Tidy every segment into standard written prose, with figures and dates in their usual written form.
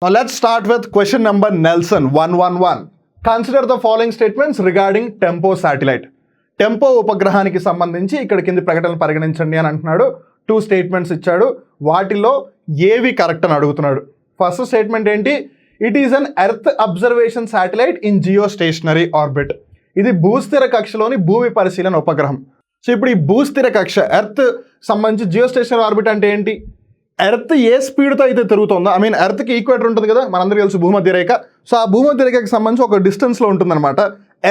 Now let's start with question number Nelson 111. Consider the following statements regarding TEMPO satellite. TEMPO ఉపగ్రహానికి సంబంధించి ఇక్కడ కింది ప్రకటనలు పరిగణించండి అని అంటున్నాడు. 2 స్టేట్మెంట్స్ ఇచ్చాడు, వాటిలో ఏవి కరెక్ట్ అని అడుగుతున్నాడు. ఫస్ట్ స్టేట్మెంట్ ఏంటి? It is an earth observation satellite in geostationary orbit. ఇది భూస్థిర కక్షలోని భూమి పరిశీలన ఉపగ్రహం. సో ఇప్పుడు ఈ భూస్థిర కక్ష ఎర్త్ సంబంధించి జియో స్టేషనరీ ఆర్బిట్ అంటే ఏంటి? ఎర్త్ ఏ స్పీడ్తో అయితే తిరుగుతుందో, ఎర్త్కి ఈక్వేటర్ ఉంటుంది కదా, మనందరికీ తెలుసు భూమధ్య రేఖ. సో ఆ భూమధ్య రేఖకి సంబంధించి ఒక డిస్టెన్స్లో ఉంటుందన్నమాట.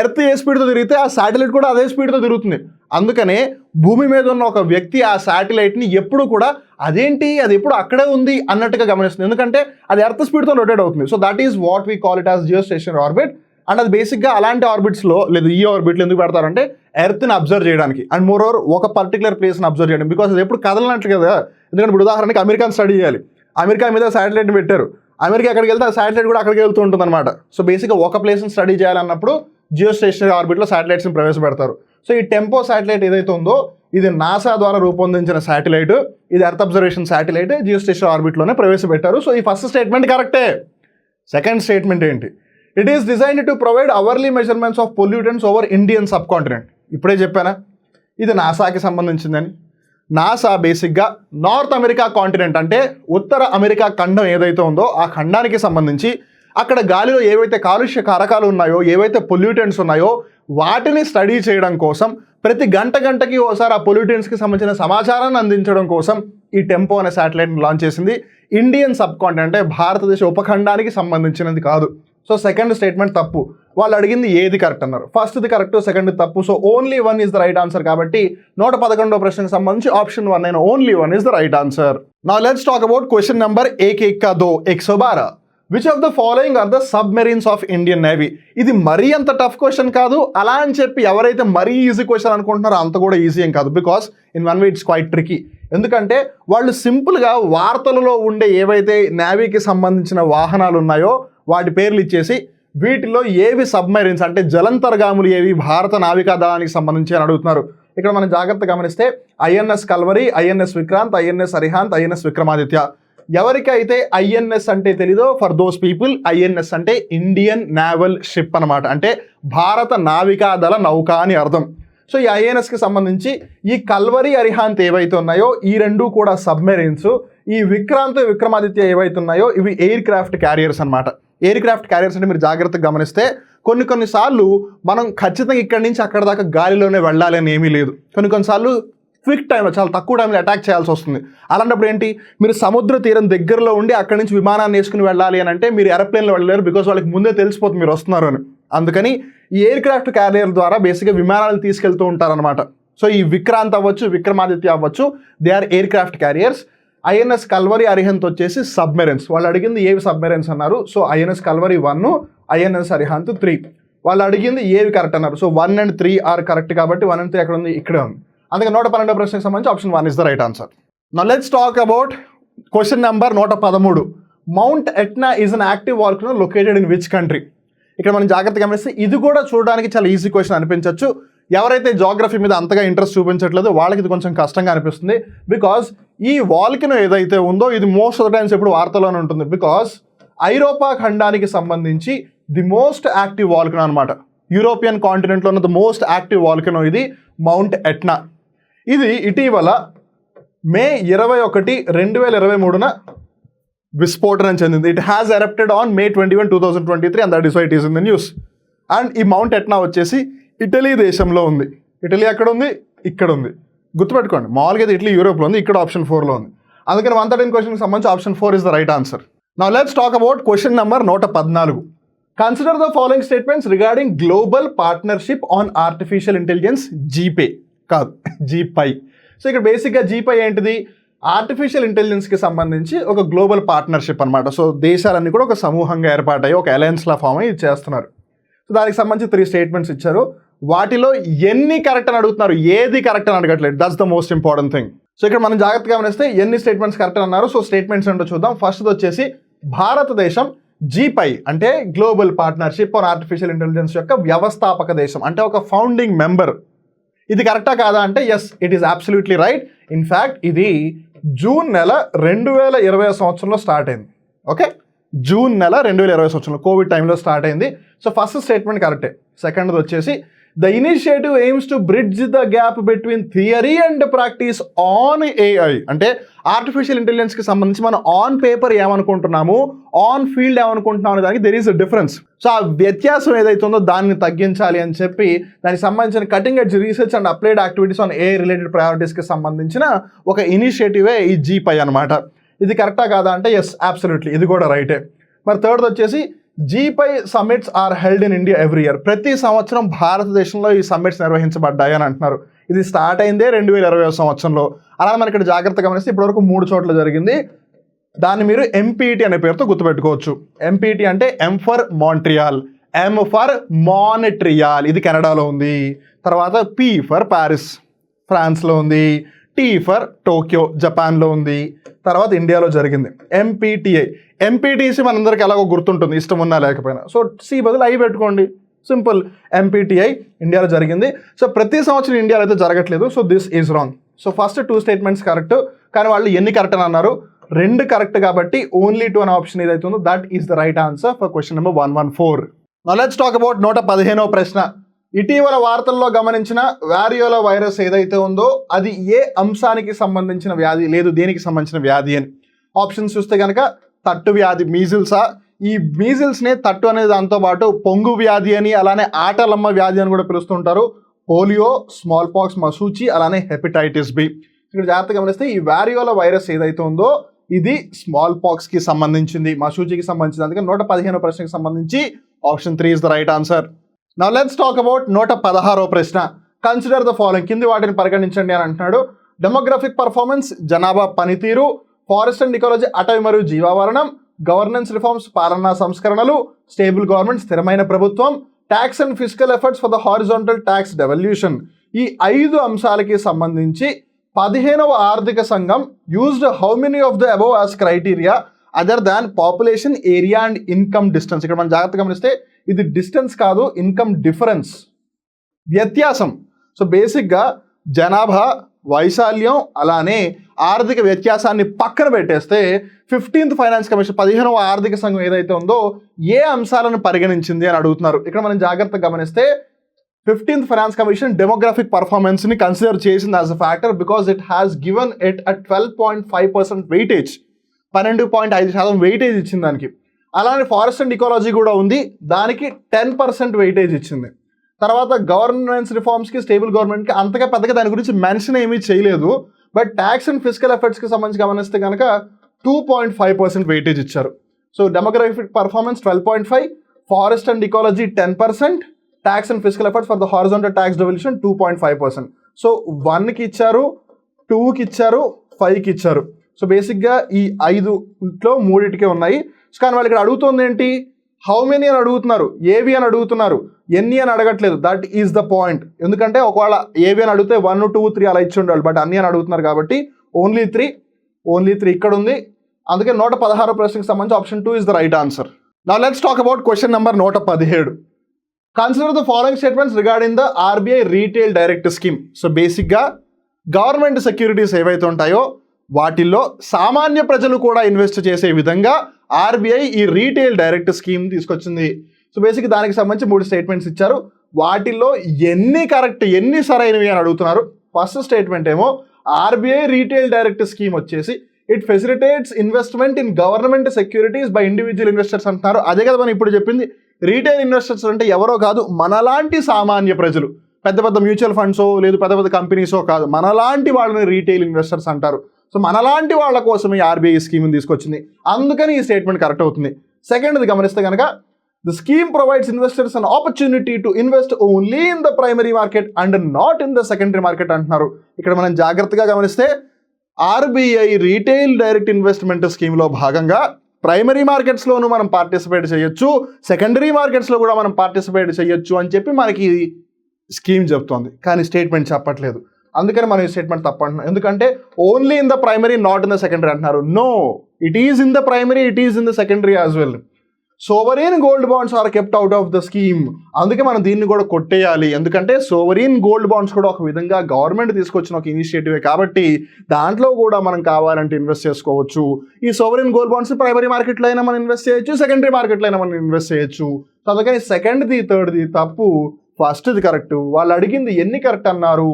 ఎర్త్ ఏ స్పీడ్తో తిరిగితే ఆ శాటిలైట్ కూడా అదే స్పీడ్తో తిరుగుతుంది. అందుకనే భూమి మీద ఉన్న ఒక వ్యక్తి ఆ శాటిలైట్ని ఎప్పుడు కూడా అదేంటి అది ఎప్పుడు అక్కడే ఉంది అన్నట్టుగా గమనిస్తుంది, ఎందుకంటే అది ఎర్త్ స్పీడ్తో రొటేట్ అవుతుంది. So that is what we call it as geostationary orbit. And అది బేసిక్గా అలాంటి ఆర్బిట్స్లో లేదు ఈ ఆర్బిట్లో ఎందుకు పెడతారంటే ఎర్త్ని అబ్జర్వ్ చేయడానికి, అండ్ మోర్ ఓవర్ ఒక పర్టికులర్ ప్లేస్ని అబ్జర్వ్ చేయడం. బికాస్ అది ఎప్పుడు కదలనట్లు కదా. ఎందుకంటే ఇప్పుడు ఉదాహరణకి అమెరికాని స్టడీ చేయాలి, అమెరికా మీద శాటిలైట్ని పెట్టారు, అమెరికా ఎక్కడికి వెళ్తే ఆ శాటిలైట్ కూడా అక్కడికి వెళ్తూ ఉంటుంది అనమాట. సో బేసిక్గా ఒక ప్లేస్ని స్టడీ చేయాలన్నప్పుడు జియో స్టేషనరీ ఆర్బిట్లో శాటిలైట్స్ని ప్రవేశపెడతారు. సో ఈ టెంపో శాటిలైట్ ఏదైతే ఉందో ఇది నాసా ద్వారా రూపొందించిన శాటిలైట్, ఇది earth observation satellite geostationary ఆర్బిట్లోనే ప్రవేశపెట్టారు. సో ఈ ఫస్ట్ స్టేట్మెంట్ కరెక్టే. సెకండ్ స్టేట్మెంట్ ఏంటి? It is designed to provide hourly measurements of pollutants over Indian subcontinent. ఇప్పుడే చెప్పానా ఇది నాసాకి సంబంధించిందని. నాసా బేసిక్గా నార్త్ అమెరికా కాంటినెంట్ అంటే ఉత్తర అమెరికా ఖండం ఏదైతే ఉందో ఆ ఖండానికి సంబంధించి అక్కడ గాలిలో ఏవైతే కాలుష్య కారకాలు ఉన్నాయో, ఏవైతే పొల్యూటెంట్స్ ఉన్నాయో వాటిని స్టడీ చేయడం కోసం ప్రతి గంటకి ఒకసారి ఆ పొల్యూటెంట్స్కి సంబంధించిన సమాచారాన్ని అందించడం కోసం ఈ టెంపో అనే శాటిలైట్ని లాంచ్ చేసింది. ఇండియన్ సబ్ కాంటినెంట్ అంటే భారతదేశ ఉపఖండానికి సంబంధించినది కాదు. సో సెకండ్ స్టేట్మెంట్ తప్పు. వాళ్ళు అడిగింది ఏది కరెక్ట్ అన్నారు, ఫస్ట్ది కరెక్ట్, సెకండ్ తప్పు. So only 1 is the right answer. కాబట్టి 111వ ప్రశ్నకు సంబంధించి ఆప్షన్ 1 అయిన only 1 is the right answer. Now let's talk about question number 112. Which of the following are the submarines of Indian navy? ఇది మరీ అంత టఫ్ క్వశ్చన్ కాదు, అలా అని చెప్పి ఎవరైతే మరీ ఈజీ క్వశ్చన్ అనుకుంటున్నారో అంత కూడా ఈజీ ఏం కాదు. Because in one way it's quite tricky. ఎందుకంటే వాళ్ళు సింపుల్గా వార్తలలో ఉండే ఏవైతే నేవీకి సంబంధించిన వాహనాలు ఉన్నాయో వాటి పేర్లు ఇచ్చేసి వీటిలో ఏవి సబ్మెరీన్స్ అంటే జలంతర్గాములు ఏవి భారత నావికా దళానికి సంబంధించి అని అడుగుతున్నారు. ఇక్కడ మనం జాగ్రత్తగా గమనిస్తే INS Calvary, INS Vikrant, INS Arihant, INS Vikramaditya. ఎవరికైతే ఐఎన్ఎస్ అంటే తెలీదో ఫర్ దోస్ పీపుల్ ఐఎన్ఎస్ అంటే ఇండియన్ నేవల్ షిప్ అనమాట, అంటే భారత నావికాదళ నౌక అని అర్థం. సో ఈ ఐఎన్ఎస్కి సంబంధించి ఈ కల్వరి, అరిహాంత్ ఏవైతే ఉన్నాయో ఈ రెండు కూడా సబ్మెరీన్స్. ఈ విక్రాంత్, విక్రమాదిత్య ఏవైతే ఉన్నాయో ఇవి ఎయిర్ క్రాఫ్ట్ క్యారియర్స్ అనమాట. ఎయిర్ క్రాఫ్ట్ క్యారియర్స్ అంటే మీరు జాగ్రత్తగా గమనిస్తే కొన్నిసార్లు మనం ఖచ్చితంగా ఇక్కడి నుంచి అక్కడ దాకా గాలిలోనే వెళ్ళాలి అని ఏమీ లేదు. కొన్నిసార్లు క్విక్ టైంలో చాలా తక్కువ టైంలో అటాక్ చేయాల్సి వస్తుంది. అలాంటప్పుడు ఏంటి, మీరు సముద్ర తీరం దగ్గరలో ఉండి అక్కడి నుంచి విమానాన్ని వేసుకుని వెళ్ళాలి అని అంటే మీరు ఏరోప్లేన్లో వెళ్ళలేరు, బికాస్ వాళ్ళకి ముందే తెలిసిపోతుంది మీరు వస్తున్నారు అని. అందుకని ఈ ఎయిర్ క్రాఫ్ట్ క్యారియర్ ద్వారా బేసిక్గా విమానాలు తీసుకెళ్తూ ఉంటారనమాట. సో ఈ విక్రాంత్ అవ్వచ్చు, విక్రమాదిత్య అవ్వచ్చు, they are aircraft carriers. INS Kalvari, Arihant వచ్చేసి సబ్మెరైన్స్. వాళ్ళు అడిగింది ఏవి సబ్మెరైన్స్ అన్నారు. So INS Kalvari 1, INS Arihant 3. వాళ్ళు అడిగింది ఏవి కరెక్ట్ అన్నారు. సో 1 and 3 ఆర్ కరెక్ట్ కాబట్టి 1 and 3 ఎక్కడ ఉంది, ఇక్కడే ఉంది. అందుకే 112వ ప్రశ్నకు సంబంధించి option 1 is the right answer. Now let's talk about question number 113. Mount Etna is an active volcano located in which country? ఇక్కడ మనం జాగ్రత్తగా గమనిస్తే ఇది కూడా చూడడానికి చాలా ఈజీ క్వశ్చన్ అనిపించవచ్చు. ఎవరైతే జాగ్రఫీ మీద అంతగా ఇంట్రెస్ట్ చూపించట్లేదో వాళ్ళకి ఇది కొంచెం కష్టంగా అనిపిస్తుంది. బికాజ్ ఈ వాల్కనో ఏదైతే ఉందో ఇది మోస్ట్ ఆఫ్ ద టైమ్స్ ఎప్పుడు వార్తలోనే ఉంటుంది. బికాజ్ ఐరోపా ఖండానికి సంబంధించి ది మోస్ట్ యాక్టివ్ వాల్కనో అనమాట. యూరోపియన్ కాంటినెంట్లో ఉన్న ద మోస్ట్ యాక్టివ్ వాల్కనో ఇది మౌంట్ ఎట్నా. ఇది ఇటీవల మే 21, 2023న విస్ఫోటనం చెందింది. It has erupted on May 21, 2023 and that is why it is in the news. And ఈ మౌంట్ ఎట్నా వచ్చేసి ఇటలీ దేశంలో ఉంది. ఇటలీ ఎక్కడ ఉంది, ఇక్కడ ఉంది. గుర్తుపెట్టుకోండి, మామూలుగా అయితే ఇటలీ యూరోప్లో ఉంది, ఇక్కడ ఆప్షన్ 4లో ఉంది. అందుకని 113 క్వశ్చన్కి సంబంధించి option 4 is the right answer. Now let's talk about question number 114. Consider the following statements regarding global partnership on artificial intelligence GPay కాదు జీపై. సో ఇక్కడ బేసిక్గా జీపై ఏంటిది, ఆర్టిఫిషియల్ ఇంటెలిజెన్స్కి సంబంధించి ఒక గ్లోబల్ పార్ట్నర్షిప్ అనమాట. సో దేశాలన్నీ కూడా ఒక సమూహంగా ఏర్పాటయ్యి ఒక అలయన్స్లా ఫామ్ అయ్యి చేస్తున్నారు. సో దానికి సంబంధించి 3 స్టేట్మెంట్స్ ఇచ్చారు. వాటిలో ఎన్ని కరెక్ట్ అని అడుగుతున్నారు, ఏది కరెక్ట్ అని అడగట్లేదు. That's the most important thing. So ఇక్కడ మనం జాగ్రత్తగా గమనిస్తే ఎన్ని స్టేట్మెంట్స్ కరెక్ట్ అన్నారు. సో స్టేట్మెంట్స్ ఏంటో చూద్దాం. ఫస్ట్ వచ్చేసి భారతదేశం జీపై అంటే global partnership on artificial intelligence యొక్క వ్యవస్థాపక దేశం, అంటే ఒక ఫౌండింగ్ మెంబర్. ఇది కరెక్టా కాదా అంటే yes, it is absolutely right. In fact ఇది జూన్ నెల 2020 సంవత్సరంలో స్టార్ట్ అయింది. ఓకే, జూన్ నెల 2020 సంవత్సరంలో కోవిడ్ టైంలో స్టార్ట్ అయింది. సో ఫస్ట్ స్టేట్మెంట్ కరెక్టే. సెకండ్ది వచ్చేసి the initiative AIIMS to bridge the gap between theory and practice on AI. అంటే ఆర్టిఫిషియల్ ఇంటెలిజెన్స్కి సంబంధించి మనం ఆన్ పేపర్ ఏమనుకుంటున్నాము, ఆన్ ఫీల్డ్ ఏమనుకుంటున్నాము అనే దానికి there is a difference. So ఆ వ్యత్యాసం ఏదైతే ఉందో దాన్ని తగ్గించాలి అని చెప్పి దానికి సంబంధించిన cutting edge research and applied activities on AI related ప్రయారిటీస్కి సంబంధించిన ఒక ఇనిషియేటివే ఈ G5 అనమాట. ఇది కరెక్టా కాదా అంటే ఎస్, అబ్సల్యూట్లీ ఇది కూడా రైటే. మరి థర్డ్ వచ్చేసి G5 summits are held in India every year. ప్రతి సంవత్సరం భారతదేశంలో ఈ సమ్మిట్స్ నిర్వహించబడ్డాయి అని అంటున్నారు. ఇది స్టార్ట్ అయిందే 2020 సంవత్సరంలో. అలా మనం ఇక్కడ జాగ్రత్తగా గమనిస్తే ఇప్పటివరకు 3 చోట్ల జరిగింది. దాన్ని మీరు MPT అనే పేరుతో గుర్తుపెట్టుకోవచ్చు. MPT అంటే M for Montreal, M for Montreal, ఇది కెనడాలో ఉంది. తర్వాత P ఫర్ ప్యారిస్, ఫ్రాన్స్లో ఉంది. T ఫర్ టోక్యో, జపాన్లో ఉంది. తర్వాత ఇండియాలో జరిగింది MPTI. MPTC మనందరికి ఎలాగో గుర్తుంటుంది, ఇష్టం ఉన్నా లేకపోయినా. సో C బదులు I పెట్టుకోండి, సింపుల్. MPTI ఇండియాలో జరిగింది. సో ప్రతి సంవత్సరం ఇండియాలో అయితే జరగట్లేదు. So this is wrong. So first 2 statements correct, కానీ వాళ్ళు ఎన్ని కరెక్ట్ అని అన్నారు? 2 కరెక్ట్ కాబట్టి ఓన్లీ 2 అనే ఆప్షన్ ఏదైతే ఉందో that is the right answer for question number 114. Now let's talk about 115వ ప్రశ్న. ఇటీవల వార్తల్లో గమనించిన వారియోలా వైరస్ ఏదైతే ఉందో అది ఏ అంశానికి సంబంధించిన వ్యాధి, లేదు దేనికి సంబంధించిన వ్యాధి అని ఆప్షన్స్ చూస్తే కనుక తట్టు వ్యాధి, మీజిల్సా. ఈ మీజిల్స్నే తట్టు అనే దాంతో పాటు పొంగు వ్యాధి అని, అలానే ఆటలమ్మ వ్యాధి అని కూడా పిలుస్తుంటారు. పోలియో, స్మాల్ పాక్స్, మసూచి, అలానే హెపటైటిస్ బి. ఇక్కడ జాగ్రత్తగా గమనిస్తే ఈ వారియోలా వైరస్ ఏదైతే ఉందో ఇది స్మాల్ పాక్స్కి సంబంధించింది, మసూచికి సంబంధించింది. అందుకే 115వ ప్రశ్నకి సంబంధించి option 3 is the right answer. Now let's talk about 116వ ప్రశ్న. కన్సిడర్ ద ఫాలోయింగ్, కింది వాటిని పరిగణించండి అని అంటున్నాడు. డెమోగ్రఫిక్ పర్ఫార్మెన్స్, జనాభా పనితీరు, ఫారెస్ట్ అండ్ ఇకాలజీ, అటవీ మరియు జీవావరణం, గవర్నెన్స్ రిఫార్మ్స్, పాలనా సంస్కరణలు, స్టేబుల్ గవర్నమెంట్, స్థిరమైన ప్రభుత్వం, tax and physical efforts for the horizontal tax devolution. ఈ 5 అంశాలకి సంబంధించి 15వ ఆర్థిక సంఘం used how many of the above as criteria other than population, area and income distance. ఇక్కడ మనం జాగ్రత్తగా గమనిస్తే ఇది డిస్టెన్స్ కాదు, ఇన్కమ్ డిఫరెన్స్, వ్యత్యాసం. సో బేసిక్గా జనాభా, వైశాల్యం, అలానే ఆర్థిక వ్యత్యాసాన్ని పక్కన పెట్టేస్తే 15th ఫైనాన్స్ కమిషన్ 15వ ఆర్థిక సంఘం ఏదైతే ఉందో ఏ అంశాలను పరిగణించింది అని అడుగుతున్నారు. ఇక్కడ మనం జాగ్రత్తగా గమనిస్తే 15th ఫైనాన్స్ కమిషన్ డెమోగ్రాఫిక్ పర్ఫార్మెన్స్ని కన్సిడర్ చేసింది as a factor because it has given it a 12.5% weightage, 12.5% weightage ఇచ్చింది దానికి. అలానే ఫారెస్ట్ అండ్ ఇకాలజీ కూడా ఉంది, దానికి 10% వెయిటేజ్ ఇచ్చింది. తర్వాత గవర్నెన్స్ రిఫార్మ్స్కి, స్టేబుల్ గవర్నమెంట్కి అంతగా పెద్దగా దాని గురించి మెన్షన్ ఏమీ చేయలేదు. బట్ ట్యాక్స్ అండ్ ఫిజికల్ ఎఫర్ట్స్కి సంబంధించి గమనిస్తే కనుక 2.5% వెయిటేజ్ ఇచ్చారు. So demographic performance 12.5, forest and ecology 10%, tax and physical efforts for the horizontal tax devolution 2.5%. So 1కి ఇచ్చారు, 2కి ఇచ్చారు, 5కి ఇచ్చారు. సో బేసిక్గా ఈ 5లో 3టికే ఉన్నాయి. కానీ వాళ్ళు ఇక్కడ అడుగుతుంది ఏంటి, హౌ మెనీ అని అడుగుతున్నారు, ఏవి అని అడుగుతున్నారు, ఎన్ని అని అడగట్లేదు. That is the point. ఎందుకంటే ఒకవేళ ఏవి అని అడిగితే 1, 2, 3 అలా ఇచ్చి ఉండాలి. బట్ అన్ని అని అడుగుతున్నారు కాబట్టి ఓన్లీ 3 ఇక్కడ ఉంది. అందుకే 116వ ప్రశ్నకి సంబంధించి option 2 is the right answer. Now let's talk about question number 117. Consider the following statements regarding the RBI retail direct scheme. So బేసిక్గా గవర్నమెంట్ సెక్యూరిటీస్ ఏవైతే ఉంటాయో వాటిల్లో సామాన్య ప్రజలు కూడా ఇన్వెస్ట్ చేసే విధంగా RBI ఈ రీటైల్ డైరెక్ట్ స్కీమ్ తీసుకొచ్చింది. సో బేసిక్ దానికి సంబంధించి 3 స్టేట్మెంట్స్ ఇచ్చారు. వాటిల్లో ఎన్ని కరెక్ట్, ఎన్ని సరైనవి అని అడుగుతున్నారు. ఫస్ట్ స్టేట్మెంట్ ఏమో RBI రీటైల్ డైరెక్ట్ స్కీమ్ వచ్చేసి it facilitates investment in government securities by individual investors అంటున్నారు. అదే కదా మనం ఇప్పుడు చెప్పింది. రీటైల్ ఇన్వెస్టర్స్ అంటే ఎవరో కాదు, మనలాంటి సామాన్య ప్రజలు, పెద్ద పెద్ద మ్యూచువల్ ఫండ్సో లేదు పెద్ద పెద్ద కంపెనీసో కాదు, మనలాంటి వాళ్ళని రీటైల్ ఇన్వెస్టర్స్ అంటారు. సో మనలాంటి వాళ్ళ కోసం ఈ RBI స్కీమ్ని తీసుకొచ్చింది. అందుకని ఈ స్టేట్మెంట్ కరెక్ట్ అవుతుంది. సెకండ్ది గమనిస్తే కనుక the scheme provides investors an opportunity to invest only in the primary market and not in the secondary market అంటున్నారు. ఇక్కడ మనం జాగ్రత్తగా గమనిస్తే RBI రీటైల్ డైరెక్ట్ ఇన్వెస్ట్మెంట్ స్కీమ్లో భాగంగా ప్రైమరీ మార్కెట్స్లోనూ మనం పార్టిసిపేట్ చేయొచ్చు, సెకండరీ మార్కెట్స్లో కూడా మనం పార్టిసిపేట్ చేయొచ్చు అని చెప్పి మనకి స్కీమ్ చెప్తోంది. కానీ స్టేట్మెంట్ చెప్పట్లేదు. అందుకని మనం ఈ స్టేట్మెంట్ తప్పంటున్నాం. ఎందుకంటే only in the primary, not in the secondary అంటున్నారు. No, it is in the primary, it is in the secondary as well. Sovereign gold bonds are kept out of the scheme. అందుకే మనం దీన్ని కూడా కొట్టేయాలి, ఎందుకంటే sovereign gold bonds కూడా ఒక విధంగా government తీసుకొచ్చిన ఒక ఇనిషియేటివే కాబట్టి దాంట్లో కూడా మనం కావాలంటే ఇన్వెస్ట్ చేసుకోవచ్చు. ఈ సోవరీన్ గోల్డ్ బాండ్స్ ప్రైమరీ మార్కెట్లో అయినా మనం ఇన్వెస్ట్ చేయొచ్చు, సెకండరీ మార్కెట్లో అయినా మనం ఇన్వెస్ట్ చేయొచ్చు. సో అందుకని సెకండ్ది థర్డ్ది తప్పు, ఫస్ట్ది కరెక్ట్. వాళ్ళు అడిగింది ఎన్ని కరెక్ట్ అన్నారు,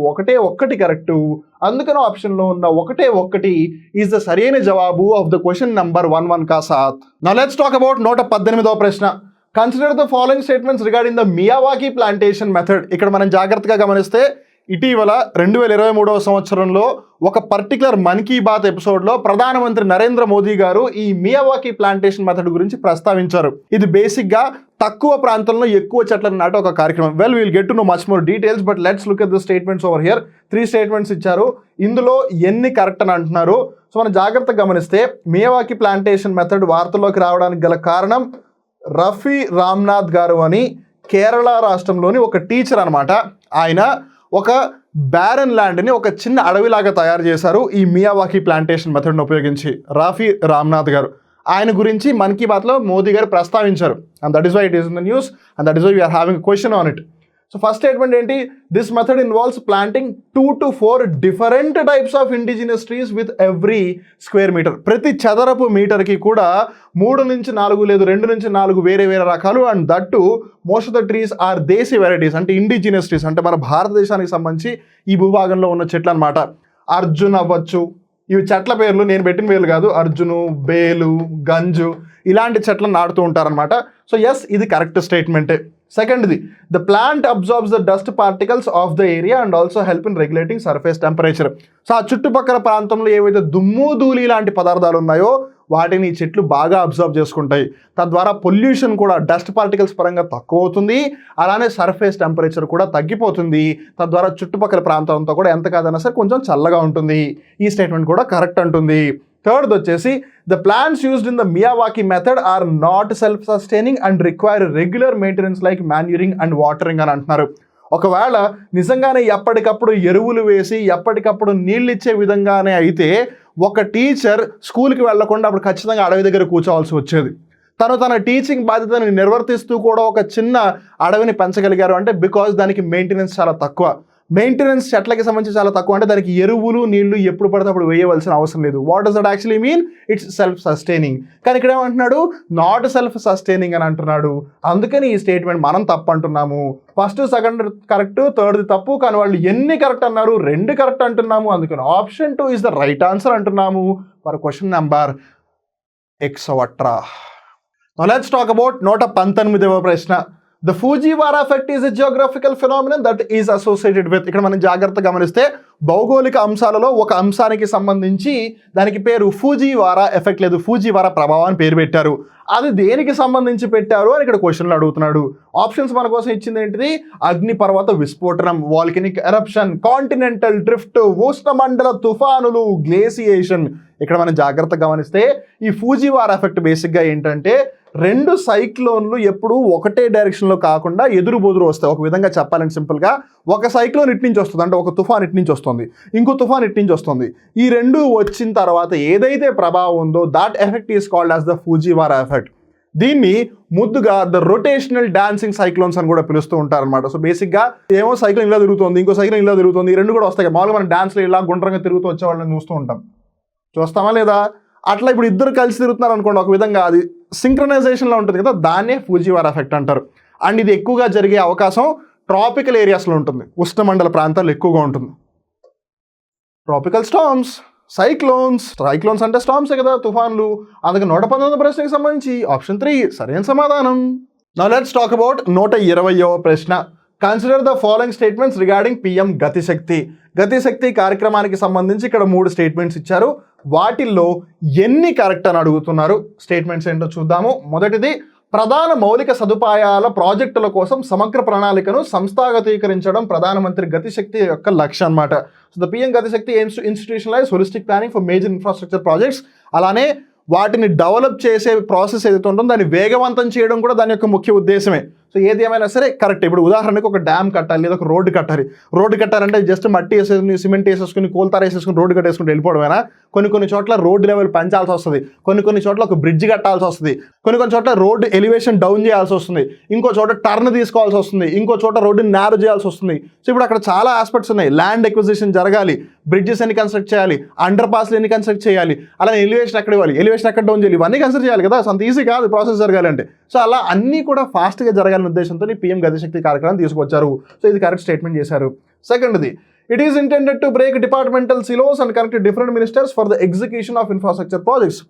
ఒక్కటి కరెక్ట్. అందుకని ఆప్షన్లో ఉన్న ఒకటి ఈజ్ ద సరైన జవాబు ఆఫ్ ద క్వశ్చన్ నంబర్ 11 కా సాత్. నౌ లెట్స్ టాక్ అబౌట్ 118వ ప్రశ్న. Consider the following statements regarding the Miyawaki plantation method. ఇక్కడ మనం జాగ్రత్తగా గమనిస్తే ఇటీవల 2023వ సంవత్సరంలో ఒక పర్టికులర్ మన్ కీ బాత్ ఎపిసోడ్లో ప్రధానమంత్రి నరేంద్ర మోదీ గారు ఈ మియావాకీ ప్లాంటేషన్ మెథడ్ గురించి ప్రస్తావించారు. ఇది బేసిక్గా తక్కువ ప్రాంతంలో ఎక్కువ చెట్లను నాటే ఒక కార్యక్రమం. Will get to know much more details, but let's look at the statements over here. 3 statements ఇచ్చారు, ఇందులో ఎన్ని కరెక్ట్ అని అంటున్నారు. సో మనం జాగ్రత్తగా గమనిస్తే మియావాకీ ప్లాంటేషన్ మెథడ్ వార్తల్లోకి రావడానికి గల కారణం రఫీ రామ్నాథ్ గారు అని కేరళ రాష్ట్రంలోని ఒక టీచర్ అనమాట. ఆయన ఒక బ్యారన్ ల్యాండ్ని ఒక చిన్న అడవిలాగా తయారు చేశారు ఈ మియావాకీ ప్లాంటేషన్ మెథడ్ని ఉపయోగించి. రఫీ రామ్నాథ్ గారు, ఆయన గురించి మన్ కీ బాత్లో మోదీ గారు ప్రస్తావించారు. And that is why it is in the news and that is why we are having question on it. So first statement ఏంటి? This method involves planting 2 to 4 different types of indigenous trees with every square metre. ప్రతి చదరపు మీటర్కి కూడా 3 నుంచి 4 లేదు 2 నుంచి 4 వేరే రకాలు. And that most of the trees are desi varieties, అంటే ఇండిజినస్ ట్రీస్, అంటే మన భారతదేశానికి సంబంధించి ఈ భూభాగంలో ఉన్న చెట్లు అనమాట. అర్జున్ అవ్వచ్చు, ఇవి చెట్ల పేర్లు, నేను పెట్టిన పేర్లు కాదు. అర్జును, బేలు, గంజు ఇలాంటి చెట్లను నాటుతూ ఉంటారనమాట. సో ఎస్, ఇది కరెక్ట్ స్టేట్మెంటే. సెకండ్ది, the plant absorbs the dust particles of the area and also help in regulating surface temperature. So ఆ చుట్టుపక్కల ప్రాంతంలో ఏవైతే దుమ్ము ధూళి లాంటి పదార్థాలు ఉన్నాయో వాటిని చెట్లు బాగా అబ్జర్వ్ చేసుకుంటాయి. తద్వారా పొల్యూషన్ కూడా డస్ట్ పార్టికల్స్ పరంగా తక్కువ అవుతుంది, అలానే సర్ఫేస్ టెంపరేచర్ కూడా తగ్గిపోతుంది. తద్వారా చుట్టుపక్కల ప్రాంతంతో కూడా ఎంత కాదన్నా సరే కొంచెం చల్లగా ఉంటుంది. ఈ స్టేట్మెంట్ కూడా కరెక్ట్ అంటుంది. థర్డ్ వచ్చేసి, the plants used in the Miyawaki method are not self sustaining and require regular maintenance like manuring and watering అని అంటున్నారు. ఒకవేళ నిజంగానే ఎప్పటికప్పుడు ఎరువులు వేసి ఎప్పటికప్పుడు నీళ్ళు ఇచ్చే విధంగానే అయితే ఒక టీచర్ స్కూల్కి వెళ్లకుండా అప్పుడు ఖచ్చితంగా అడవి దగ్గర కూర్చోవాల్సి వచ్చేది. తన టీచింగ్ బాధ్యతని నిర్వర్తిస్తూ కూడా ఒక చిన్న అడవిని పెంచగలిగారు అంటే బికాజ్ దానికి మెయింటెనెన్స్ చాలా తక్కువ. మెయింటెనెన్స్ చెట్లకి సంబంధించి చాలా తక్కువ, అంటే దానికి ఎరువులు నీళ్లు ఎప్పుడు పడితే అప్పుడు వేయవలసిన అవసరం లేదు. What does that actually mean? It's self sustaining. కానీ ఇక్కడ ఏమంటున్నాడు? నాట్ సెల్ఫ్ సస్టైనింగ్ అని అంటున్నాడు. అందుకని ఈ స్టేట్మెంట్ మనం తప్పు అంటున్నాము. ఫస్ట్ సెకండ్ కరెక్ట్, థర్డ్ది తప్పు. కానీ వాళ్ళు ఎన్ని కరెక్ట్ అన్నారు? 2 కరెక్ట్ అంటున్నాము. అందుకని option 2 is the right answer అంటున్నాము for question number 118. Now let's talk about 119వ ప్రశ్న. The Fujiwara effect is a geographical phenomenon that is associated with. ఇక్కడ మనం జాగ్రత్తగా గమనిస్తే భౌగోళిక అంశాలలో ఒక అంశానికి సంబంధించి దానికి పేరు ఫూజీవారా ఎఫెక్ట్, లేదు ఫూజీవారా ప్రభావం అని పేరు పెట్టారు. అది దేనికి సంబంధించి పెట్టారు అని ఇక్కడ క్వశ్చన్లు అడుగుతున్నాడు. ఆప్షన్స్ మన కోసం ఇచ్చింది ఏంటిది? అగ్నిపర్వత విస్ఫోటనం, వాల్కెనిక్ ఎరప్షన్, కాంటినెంటల్ డ్రిఫ్ట్, ఉష్ణమండల తుఫానులు, గ్లేసియేషన్. ఇక్కడ మనం జాగ్రత్తగా గమనిస్తే ఈ ఫూజివారా ఎఫెక్ట్ బేసిక్గా ఏంటంటే 2 సైక్లోన్లు ఎప్పుడు ఒకటే డైరెక్షన్లో కాకుండా ఎదురు బొదురు వస్తాయి. ఒక విధంగా చెప్పాలంటే సింపుల్గా, ఒక సైక్లోన్ ఇటు నుంచి వస్తుంది, అంటే ఒక తుఫాన్ ఇటు నుంచి వస్తుంది, ఇంకో తుఫాన్ ఇటు నుంచి వస్తుంది. ఈ 2 వచ్చిన తర్వాత ఏదైతే ప్రభావం ఉందో that effect is called as the Fujiwara effect. దీన్ని ముద్దుగా ద రొటేషనల్ డాన్సింగ్ సైక్లోన్స్ అని కూడా పిలుస్తూ ఉంటారనమాట. సో బేసిక్గా ఏమో సైక్లోన్ ఇలా తిరుగుతుంది, ఇంకో సైక్లోన్ ఇలా తిరుగుతుంది, ఈ 2 కూడా వస్తాయి. మామూలుగా మనం డాన్స్లో ఇలా గుండ్రంగా తిరుగుతూ వచ్చే వాళ్ళని చూస్తూ ఉంటాం, చూస్తామా లేదా? అట్లా ఇప్పుడు ఇద్దరు కలిసి తిరుగుతున్నారు అనుకోండి, ఒక విధంగా అది సింక్రనైజేషన్లో ఉంటుంది కదా, దాన్నే ఫూజివారా ఎఫెక్ట్ అంటారు. అండ్ ఇది ఎక్కువగా జరిగే అవకాశం ట్రాపికల్ ఏరియాస్లో ఉంటుంది, ఉష్ణమండల ప్రాంతాల్లో ఎక్కువగా ఉంటుంది. ట్రాపికల్ స్టార్మ్స్, సైక్లోన్స్ అంటే స్టార్మ్సే కదా, తుఫాన్లు. అందుకే 119వ ప్రశ్నకి సంబంధించి ఆప్షన్ 3 సరైన సమాధానం. నౌ లెట్స్ టాక్ అబౌట్ 120వ ప్రశ్న. Consider the following statements regarding PM Gati Shakti కార్యక్రమానికి సంబంధించి ఇక్కడ 3 స్టేట్మెంట్స్ ఇచ్చారు. వాటిల్లో ఎన్ని కరెక్ట్ అని అడుగుతున్నారు. స్టేట్మెంట్స్ ఏంటో చూద్దాము. మొదటిది, ప్రధాన మౌలిక సదుపాయాల ప్రాజెక్టుల కోసం సమగ్ర ప్రణాళికను సంస్థాగతీకరించడం ప్రధానమంత్రి గతిశక్తి యొక్క లక్ష్యం అన్నమాట. So the PM Gati Shakti aims to institutionalise holistic planning for major infrastructure projects. అలానే వాటిని డెవలప్ చేసే ప్రాసెస్ ఏదైతే ఉంటుందో దాన్ని వేగవంతం చేయడం కూడా దాని యొక్క ముఖ్య ఉద్దేశమే. సో ఏది ఏమైనా సరే కరెక్ట్. ఇప్పుడు ఉదాహరణకు ఒక డ్యామ్ కట్టాలి లేదా ఒక రోడ్డు కట్టాలి. రోడ్డు కట్టాలంటే జస్ట్ మట్టి వేసేసుకుని సిమెంట్ వేసేసుకుని కోల్తార వేసేసుకుని రోడ్డు కట్టేసుకుని వెళ్ళిపోవడమేనా? కొన్ని చోట్ల రోడ్డు లెవెల్ పెంచాల్సి వస్తుంది, కొన్ని చోట్ల ఒక బ్రిడ్జ్ కట్టాల్సి వస్తుంది, కొన్ని చోట్ల రోడ్డు ఎలివేషన్ డౌన్ చేయాల్సి వస్తుంది, ఇంకో చోట టర్న్ తీసుకోవాల్సి వస్తుంది, ఇంకో చోట రోడ్డుని నేరో చేయాల్సి వస్తుంది. సో ఇప్పుడు అక్కడ చాలా ఆస్పెక్ట్స్ ఉన్నాయి. ల్యాండ్ ఎక్విజిషన్ జరగాలి, బ్రిడ్జెస్ ఎన్ని కన్స్ట్రక్ట్ చేయాలి, అండర్ పాస్లు ఎన్ని కన్స్ట్రక్ట్ చేయాలి, అలానే ఎలివేషన్ ఎక్కడ ఇవ్వాలి, ఎలివేషన్ ఎక్కడ డౌన్ చేయాలి, ఇవన్నీ కన్సిడర్ చేయాలి కదా. సో అంత ఈజీ కాదు ప్రాసెస్ జరగాలంటే. సో అలా అన్నీ కూడా ఫాస్ట్గా జరగాలనే ఉద్దేశంతో PM గతిశక్తి కార్యక్రమం తీసుకొచ్చారు. సో ఇది కరెక్ట్ స్టేట్మెంట్ చేశారు. సెకండ్ది, it is intended to break departmental silos and connect different ministers for the execution of infrastructure projects.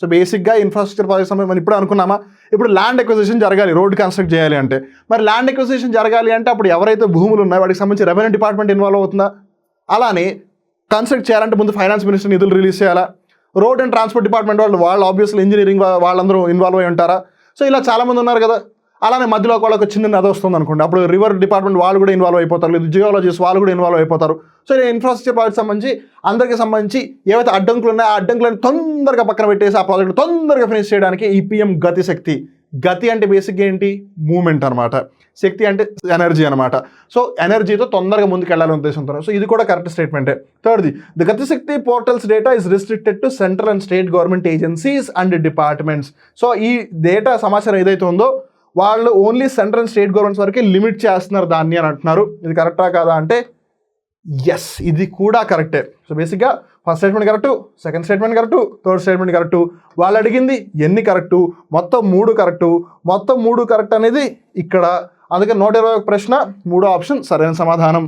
So బేసిక్గా ఇన్ఫ్రాస్ట్రక్చర్ ప్రాజెక్ట్స్ మనం ఇప్పుడు అనుకున్నామా, ఇప్పుడు ల్యాండ్ ఎక్విజిషన్ జరగాలి, రోడ్ కన్స్ట్రక్ట్ చేయాలి అంటే, మరి ల్యాండ్ ఎక్విజిషన్ జరగాలి అంటే అప్పుడు ఎవరైతే భూములు ఉన్నాయో వాటికి సంబంధించి రెవెన్యూ డిపార్ట్మెంట్ ఇన్వాల్వ్ అవుతుందా? అలానే కన్స్ట్రక్ట్ చేయాలంటే ముందు ఫైనాన్స్ మినిస్టర్ నిధులు రిలీజ్ చేయాలా? రోడ్ అండ్ ట్రాన్స్పోర్ట్ డిపార్ట్మెంట్ వాళ్ళు ఆబ్వియస్లీ ఇంజనీరింగ్ వాళ్ళందరూ ఇన్వాల్వ్ అయి ఉంటారా? సో ఇలా చాలామంది ఉన్నారు కదా. అలానే మధ్యలో వాళ్ళకి చిన్న నది వస్తుంది అనుకోండి, అప్పుడు రివర్ డిపార్ట్మెంట్ వాళ్ళు కూడా ఇన్వాల్వ్ అయిపోతారు, లేదు జియోలజిస్ట్ వాళ్ళు కూడా ఇన్వాల్వ్ అయిపోతారు. సో ఇన్ఫ్రాస్ట్రక్చర్ ప్రాజెక్ట్ సంబంధించి అందరికీ సంబంధించి ఏవైతే అడ్డంకులు ఉన్నాయో ఆ అడ్డంకులను తొందరగా పక్కన పెట్టేసి ఆ ప్రాజెక్ట్ తొందరగా ఫినిష్ చేయడానికి ఈ PM గతిశక్తి. గతి అంటే బేసిక్గా ఏంటి? మూమెంట్ అనమాట. శక్తి అంటే ఎనర్జీ అనమాట. సో ఎనర్జీతో తొందరగా ముందుకు వెళ్ళాలనే ఉద్దేశంతో. సో ఇది కూడా కరెక్ట్ స్టేట్మెంటే. థర్డ్ది, the Gati Shakti portals data is restricted to central and state government agencies and departments. So ఈ డేటా సమాచారం ఏదైతే ఉందో వాళ్ళు only central and state governments వరకే లిమిట్ చేస్తున్నారు దాన్ని అని అంటున్నారు. ఇది కరెక్టా కాదా అంటే ఎస్, ఇది కూడా కరెక్టే. సో బేసిక్గా first statement correct, second statement correct, third statement correct. వాళ్ళు అడిగింది ఎన్ని కరెక్టు? మొత్తం 3 కరెక్టు. మొత్తం 3 కరెక్ట్ అనేది ఇక్కడ. అందుకే 121 ప్రశ్న 3వ ఆప్షన్ సరైన సమాధానం.